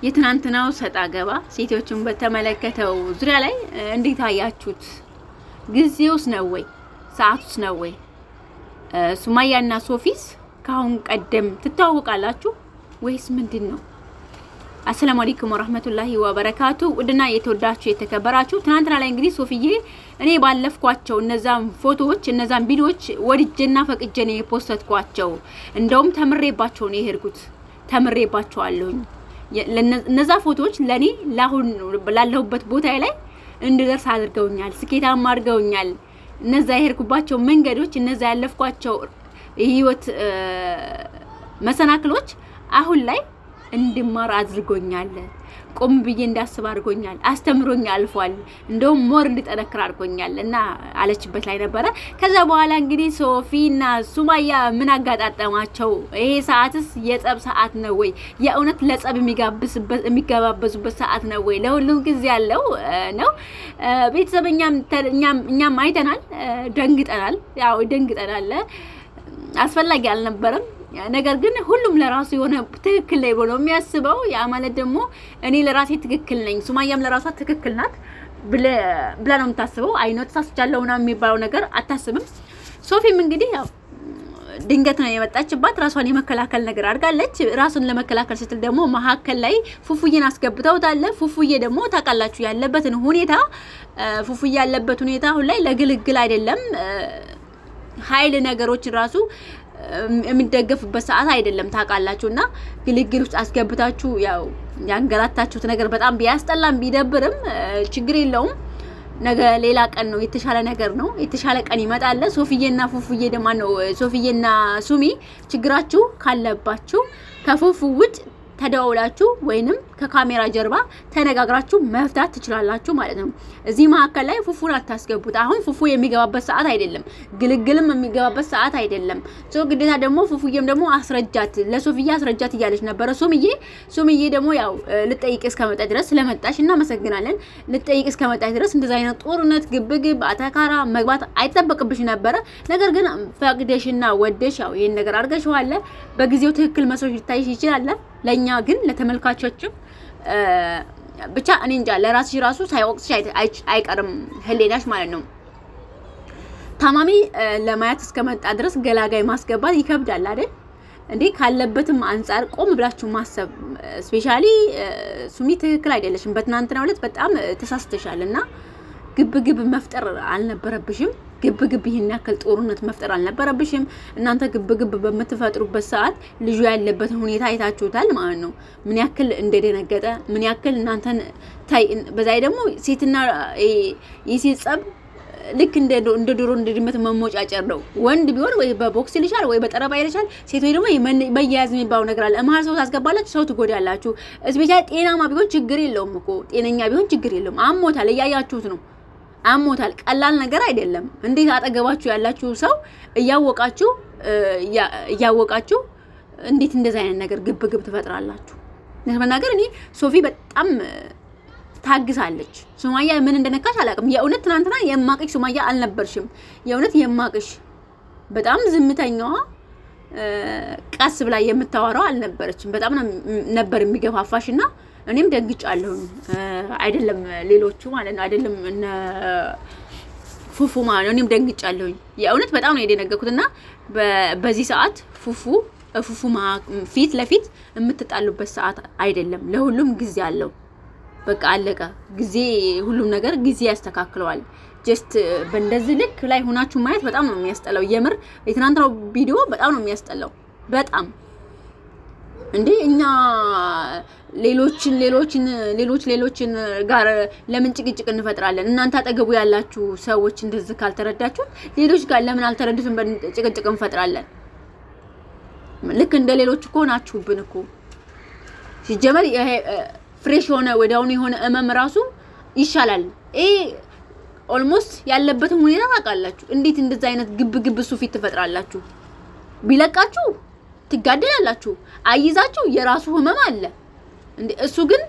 የትናንትናው ሰጣ ገባ ሴቶችን በተመለከተው ዙሪያ ላይ እንዴት አያችሁት? ጊዜውስ ነው ወይ ሰዓቱስ ነው ወይ? ሱማያና ሶፊስ ካሁን ቀደም ትታወቃላችሁ ወይስ ምንድነው? አሰላሙ አለይኩም ወራህመቱላሂ ወበረካቱ። ውድና የተወዳችሁ የተከበራችሁ ትናንትና ላይ እንግዲህ ሶፊዬ እኔ ባለፍኳቸው እነዛን ፎቶዎች እነዛን ቪዲዮዎች ወድጄና ፈቅጄ ነው የፖስተትኳቸው። እንደውም ተምሬባቸው ነው የሄድኩት። ተምሬባቸዋለሁኝ። እነዛ ፎቶዎች ለኔ ላሁን ላለሁበት ቦታ ላይ እንድደርስ አድርገውኛል። ስኬታማ አድርገውኛል። እነዛ የሄድኩባቸው መንገዶች እነዛ ያለፍኳቸው የህይወት መሰናክሎች አሁን ላይ እንድማር አድርጎኛል። ቆም ብዬ እንዳስብ አድርጎኛል። አስተምሮኝ አልፏል። እንደውም ሞር እንድጠነክር አድርጎኛል እና አለችበት ላይ ነበረ። ከዛ በኋላ እንግዲህ ሶፊና ሱማያ ምን አጋጣጠማቸው? ይሄ ሰዓትስ የጸብ ሰዓት ነው ወይ? የእውነት ለጸብ የሚጋባበዙበት ሰዓት ነው ወይ? ለሁሉም ጊዜ ያለው ነው። ቤተሰብ እኛም አይተናል፣ ደንግጠናል። ያው ደንግጠናል። አስፈላጊ አልነበረም። ነገር ግን ሁሉም ለራሱ የሆነ ትክክል ላይ ብሎ የሚያስበው ያ ማለት ደግሞ እኔ ለራሴ ትክክል ነኝ፣ ሱማያም ለራሷ ትክክል ናት ብላ ነው የምታስበው። አይኖ ተሳስቻለሁ ምናምን የሚባለው ነገር አታስብም። ሶፊም እንግዲህ ያው ድንገት ነው የመጣችባት። ራሷን የመከላከል ነገር አድርጋለች። ራሱን ለመከላከል ስትል ደግሞ መሀከል ላይ ፉፉዬን አስገብተውታል። ፉፉዬ ደግሞ ታውቃላችሁ ያለበትን ሁኔታ። ፉፉዬ ያለበት ሁኔታ አሁን ላይ ለግልግል አይደለም። ኃይል ነገሮችን ራሱ የሚደገፍበት ሰዓት አይደለም ታውቃላችሁና ግልግል ውስጥ አስገብታችሁ ያው ያንገላታችሁት ነገር በጣም ቢያስጠላም ቢደብርም ችግር የለውም። ነገ ሌላ ቀን ነው፣ የተሻለ ነገር ነው። የተሻለ ቀን ይመጣል። ሶፊዬና ፉፉዬ ደግሞ ነው ሶፊዬና ሱሚ ችግራችሁ ካለባችሁ ከፉፉ ውጭ ተደዋውላችሁ ወይንም ከካሜራ ጀርባ ተነጋግራችሁ መፍታት ትችላላችሁ ማለት ነው። እዚህ መሀከል ላይ ፉፉን አታስገቡት። አሁን ፉፉ የሚገባበት ሰዓት አይደለም፣ ግልግልም የሚገባበት ሰዓት አይደለም። ግዴታ ደግሞ ፉፉዬም ደግሞ አስረጃት፣ ለሶፊዬ አስረጃት እያለች ነበረ ሱምዬ ደግሞ ያው ልጠይቅ እስከመጣ ድረስ ስለመጣሽ እናመሰግናለን። ልጠይቅ እስከመጣ ድረስ እንደዛ አይነት ጦርነት ግብግብ አተካራ መግባት አይጠበቅብሽ ነበረ። ነገር ግን ፈቅደሽና ወደሽ ያው ይሄን ነገር አድርገሽዋል። በጊዜው ትክክል መስሎሽ ሊታይሽ ይችላል። ለኛ ግን ለተመልካቾችም ብቻ እኔ እንጃ ለራስሽ ራሱ ሳይወቅስሽ አይቀርም ህሊናሽ ማለት ነው። ታማሚ ለማየት እስከመጣ ድረስ ገላጋይ ማስገባት ይከብዳል አይደል እንዴ? ካለበትም አንፃር ቆም ብላችሁ ማሰብ። ስፔሻሊ ሱሚ ትክክል አይደለሽም። በትናንትናው ዕለት በጣም ተሳስተሻልና ግብግብ መፍጠር አልነበረብሽም። ግብግብ ይሄን ያክል ጦርነት መፍጠር አልነበረብሽም። እናንተ ግብግብ በምትፈጥሩበት ሰዓት ልጁ ያለበትን ሁኔታ አይታችሁታል ማለት ነው። ምን ያክል እንደደነገጠ ምን ያክል እናንተን ታይ። በዛይ ደግሞ ሴትና የሴት ጸብ ልክ እንደ ድሮ እንደ ድመት መሞጫጨር ነው። ወንድ ቢሆን ወይ በቦክስ ይልሻል ወይ በጠረባ ይልሻል። ሴቶች ደግሞ መያያዝ የሚባለው ነገር አለ። መሀል ሰው ታስገባላችሁ፣ ሰው ትጎዳላችሁ። እስፔሻሊ ጤናማ ቢሆን ችግር የለውም እኮ ጤነኛ ቢሆን ችግር የለውም። አሞታል፣ እያያችሁት ነው። አሞታል። ቀላል ነገር አይደለም። እንዴት አጠገባችሁ ያላችሁ ሰው እያወቃችሁ እንዴት እንደዛ አይነት ነገር ግብግብ ትፈጥራላችሁ? ለመናገር እኔ ሶፊ በጣም ታግሳለች። ሱማያ ምን እንደነካሽ አላውቅም። የእውነት ትናንትና የማቅሽ ሱማያ አልነበርሽም። የእውነት የማቅሽ በጣም ዝምተኛዋ ቀስ ብላ የምታወራው አልነበረችም። በጣም ነበር የሚገፋፋሽና እኔም ደንግጫለሁ። አይደለም ሌሎቹ ማለት ነው፣ አይደለም እነ ፉፉ ማለት ነው። እኔም ደንግጫለሁ። የእውነት በጣም ነው የደነገኩትና በዚህ ሰዓት ፉፉ ፊት ለፊት የምትጣሉበት ሰዓት አይደለም። ለሁሉም ጊዜ አለው። በቃ አለቀ። ጊዜ ሁሉም ነገር ጊዜ ያስተካክለዋል። ጀስት በእንደዚህ ልክ ላይ ሆናችሁ ማየት በጣም ነው የሚያስጠላው። የምር የትናንትናው ቪዲዮ በጣም ነው የሚያስጠላው። በጣም እንዴ እኛ ሌሎችን ጋር ለምን ጭቅጭቅ እንፈጥራለን? እናንተ አጠገቡ ያላችሁ ሰዎች እንደዚህ ካልተረዳችሁ ሌሎች ጋር ለምን አልተረዱትም? ጭቅጭቅ እንፈጥራለን። ልክ እንደ ሌሎች እኮ ናችሁብን እኮ። ሲጀመር ይሄ ፍሬሽ ሆነ ወዲያውኑ የሆነ እመም ራሱ ይሻላል። ኦልሞስት ያለበትን ሁኔታ ታውቃላችሁ። እንዴት እንደዛ አይነት ግብግብ እሱ ፊት ትፈጥራላችሁ? ቢለቃችሁ ትጋደላላችሁ። አይዛችሁ የራሱ ህመም አለ እንዴ። እሱ ግን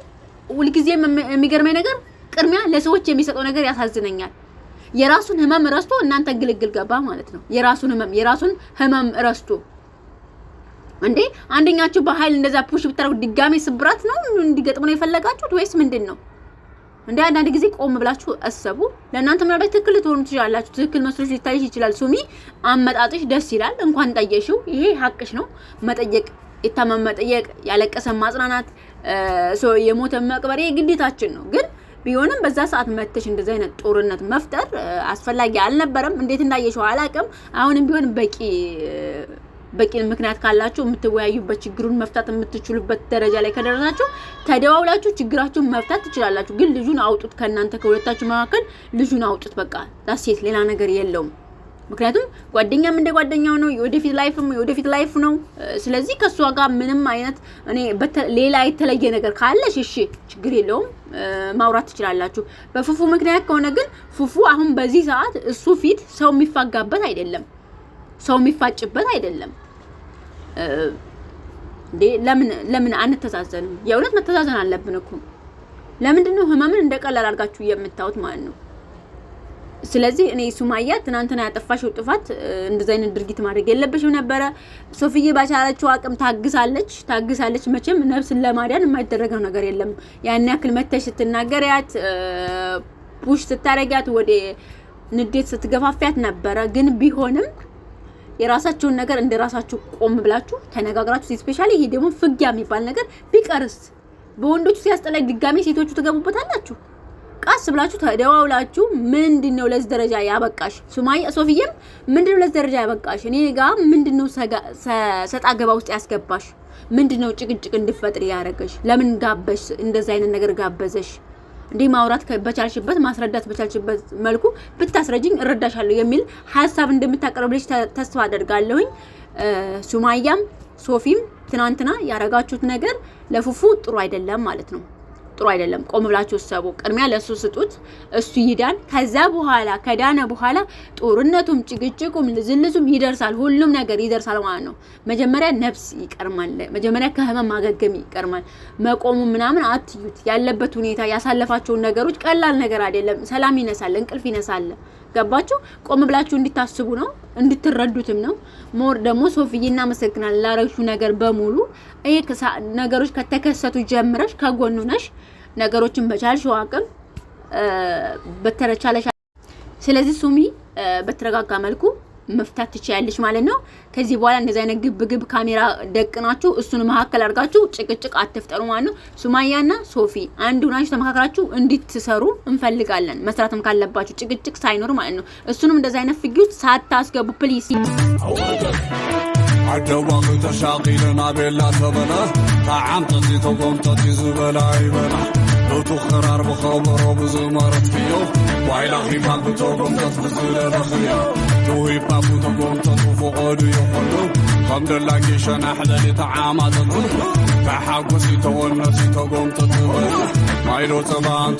ሁልጊዜ የሚገርመኝ ነገር ቅድሚያ ለሰዎች የሚሰጠው ነገር ያሳዝነኛል። የራሱን ህመም ረስቶ እናንተ ግልግል ገባ ማለት ነው። የራሱን ህመም ረስቶ እንዴ አንደኛችሁ በኃይል እንደዛ ፑሽ ብታረጉ ድጋሜ ስብራት ነው እንዲገጥሙ ነው የፈለጋችሁት ወይስ ምንድነው? እንዴ አንዳንድ ጊዜ ቆም ብላችሁ አሰቡ። ለእናንተ ምናልባት ትክክል ትሆኑ ትችላላችሁ። ትክክል መስሎሽ ሊታይሽ ይችላል። ሱሚ አመጣጥሽ ደስ ይላል። እንኳን ጠየሽው፣ ይሄ ሀቅሽ ነው። መጠየቅ፣ የታመመ መጠየቅ፣ ያለቀሰ ማጽናናት፣ የሞተ መቅበር ግዴታችን ነው። ግን ቢሆንም በዛ ሰዓት መተሽ እንደዚህ አይነት ጦርነት መፍጠር አስፈላጊ አልነበረም። እንዴት እንዳየሽው አላውቅም። አሁንም ቢሆን በቂ ምክንያት ካላችሁ የምትወያዩበት ችግሩን መፍታት የምትችሉበት ደረጃ ላይ ከደረሳችሁ ተደዋውላችሁ ችግራችሁን መፍታት ትችላላችሁ። ግን ልጁን አውጡት፣ ከእናንተ ከሁለታችሁ መካከል ልጁን አውጡት። በቃ ዳሴት ሌላ ነገር የለውም። ምክንያቱም ጓደኛም እንደ ጓደኛው ነው፣ የወደፊት ላይፍ ነው። ስለዚህ ከሷ ጋር ምንም አይነት ሌላ የተለየ ነገር ካለሽ እሺ ችግር የለውም ማውራት ትችላላችሁ። በፉፉ ምክንያት ከሆነ ግን ፉፉ አሁን በዚህ ሰዓት እሱ ፊት ሰው የሚፋጋበት አይደለም፣ ሰው የሚፋጭበት አይደለም። ለምን አንተዛዘንም? የእውነት መተዛዘን አለብን እኮ። ለምንድን ነው ህመምን እንደቀላል አድርጋችሁ የምታዩት ማለት ነው? ስለዚህ እኔ ሱማያ ትናንትና ያጠፋሽው ጥፋት እንደዚህ አይነት ድርጊት ማድረግ የለብሽም ነበረ። ሶፊዬ ባቻለችው አቅም ታግሳለች። መቼም ነፍስን ለማዳን የማይደረገው ነገር የለም። ያን ያክል መተሽ ስትናገሪያት ፑሽ ስታረጊያት ወደ ንዴት ስትገፋፊያት ነበረ። ግን ቢሆንም የራሳችሁን ነገር እንደራሳችሁ ቆም ብላችሁ ተነጋግራችሁ፣ ስፔሻሊ ይሄ ደግሞ ፍጊያ የሚባል ነገር ቢቀርስ በወንዶቹ ሲያስጠላኝ ድጋሜ ሴቶቹ ትገቡበታላችሁ። ቃስ ብላችሁ ተደዋውላችሁ ምንድነው ለዚህ ደረጃ ያበቃሽ? ሶፊዬም ምንድነው ለዚህ ደረጃ ያበቃሽ? እኔ ጋር ምንድነው ሰጣ ገባ ውስጥ ያስገባሽ? ምንድነው ጭቅጭቅ እንድፈጥር ያደረገሽ? ለምን ጋበሽ? እንደዚህ አይነት ነገር ጋበዘሽ? እንዴ ማውራት በቻልሽበት ማስረዳት በቻልሽበት መልኩ ብታስረጅኝ እረዳሻለሁ የሚል ሐሳብ እንደምታቀርብልሽ ተስፋ አደርጋለሁኝ። ሱማያም ሶፊም ትናንትና ያረጋችሁት ነገር ለፉፉ ጥሩ አይደለም ማለት ነው። ጥሩ አይደለም። ቆም ብላችሁ ሰቡ። ቅድሚያ ለሱ ስጡት፣ እሱ ይዳን። ከዛ በኋላ ከዳነ በኋላ ጦርነቱም ጭቅጭቁም ዝልዙም ይደርሳል፣ ሁሉም ነገር ይደርሳል ማለት ነው። መጀመሪያ ነፍስ ይቀርማል፣ መጀመሪያ ከህመም ማገገም ይቀርማል። መቆሙ ምናምን አትዩት። ያለበት ሁኔታ ያሳለፋቸውን ነገሮች ቀላል ነገር አይደለም። ሰላም ይነሳል፣ እንቅልፍ ይነሳል። ገባችሁ? ቆም ብላችሁ እንድታስቡ ነው፣ እንድትረዱትም ነው። ሞር ደግሞ ሶፊዬ እናመሰግናለን ላረግሽው ነገር በሙሉ። ይሄ ነገሮች ከተከሰቱ ጀምረሽ ከጎኑ ነሽ፣ ነገሮችን በቻልሽው አቅም በተቻለሽ። ስለዚህ ሱሚ በተረጋጋ መልኩ መፍታት ትችያለሽ ማለት ነው። ከዚህ በኋላ እንደዚህ አይነት ግብ ካሜራ ደቅናችሁ እሱን መሀከል አድርጋችሁ ጭቅጭቅ አትፍጠሩ ማለት ነው። ሱማያና ሶፊ አንድ ሆናችሁ ተመካክራችሁ እንድትሰሩ እንፈልጋለን። መስራትም ካለባችሁ ጭቅጭቅ ሳይኖር ማለት ነው። እሱንም እንደዚህ አይነት ፍጊው ሳታስገቡ ፕሊስ። عدوان تشاقيلنا بلا تبنا طعام تزيتكم تزبلا يبنا لو تخرار بخبر بزمرت فيو وإلى خيفان بتوكم تتفزل رخيا توهي بابو تقوم تتفقد يقلو خمد الله كيشان أحلى طعامات الظلم كحاكو سيتون نفسي تقوم تتفزل ما يلو تبان